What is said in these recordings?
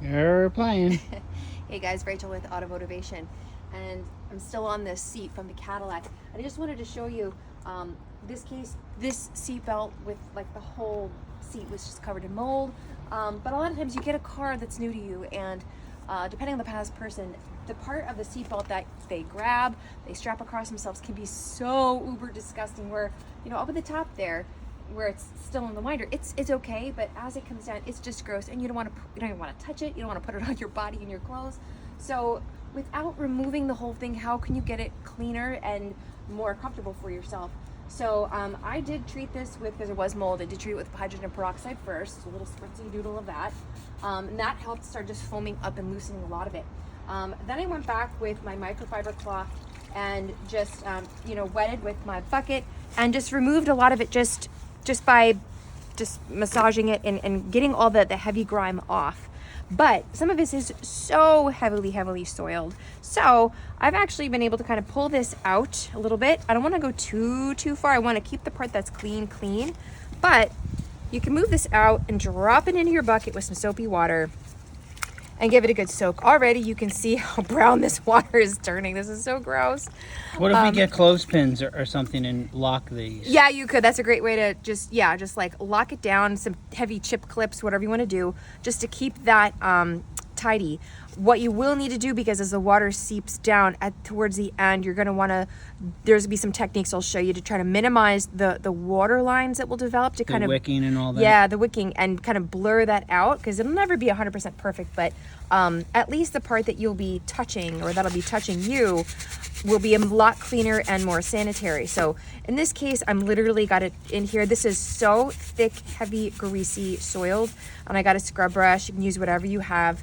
You're playing. Hey guys, Rachel with Auto Motivation, and I'm still on this seat from the Cadillac. And I just wanted to show you this seat belt with like the whole seat was just covered in mold. But a lot of times you get a car that's new to you, and depending on the past person, the part of the seat belt that they grab, they strap across themselves can be so uber disgusting. Where, you know, up at the top there, where it's still in the winder, it's okay, but as it comes down, it's just gross, and you don't even want to touch it. You don't want to put it on your body and your clothes. So without removing the whole thing, how can you get it cleaner and more comfortable for yourself? So I did treat this with, because it was mold, I did treat it with hydrogen peroxide first, a little spritzy doodle of that, and that helped start just foaming up and loosening a lot of it. Then I went back with my microfiber cloth and just wetted with my bucket and just removed a lot of it just by massaging it and getting all the heavy grime off. But some of this is so heavily soiled. So I've actually been able to kind of pull this out a little bit. I don't want to go too far. I want to keep the part that's clean. But you can move this out and drop it into your bucket with some soapy water and give it a good soak. Already you can see how brown this water is turning. This is so gross. What if we get clothespins or something and lock these? Yeah, you could. That's a great way to just like lock it down, some heavy chip clips, whatever you want to do, just to keep that tidy. What you will need to do, because as the water seeps down towards the end, you're going to want to, there's going to be some techniques I'll show you to try to minimize the water lines that will develop to kind of wicking and all that. Yeah, the wicking, and kind of blur that out, because it'll never be 100% perfect, but at least the part that you'll be touching, or that'll be touching you, will be a lot cleaner and more sanitary. So in this case, I'm literally got it in here. This is so thick, heavy, greasy, soiled, and I got a scrub brush. You can use whatever you have,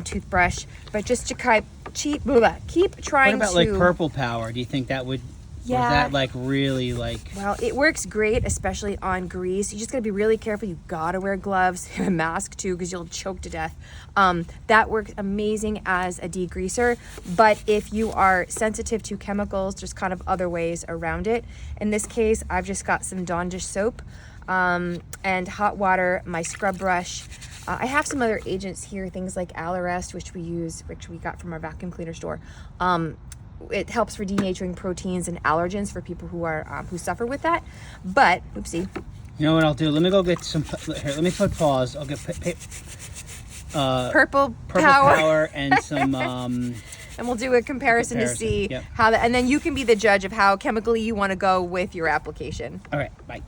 toothbrush, but just to keep trying to. What about like Purple Power? Do you think that would? Yeah. Or is that like really like? Well, it works great, especially on grease. You just gotta be really careful. You gotta wear gloves, a mask too, because you'll choke to death. That works amazing as a degreaser, but if you are sensitive to chemicals, there's kind of other ways around it. In this case, I've just got some Dawn dish soap and hot water, my scrub brush. I have some other agents here, things like Alarest, which we got from our vacuum cleaner store. It helps for denaturing proteins and allergens for people who suffer with that. But oopsie. You know what I'll do? Let me go get some. Here, let me put pause. I'll get Purple Power and some. And we'll do a comparison to see yep. how that. And then you can be the judge of how chemically you want to go with your application. All right. Bye.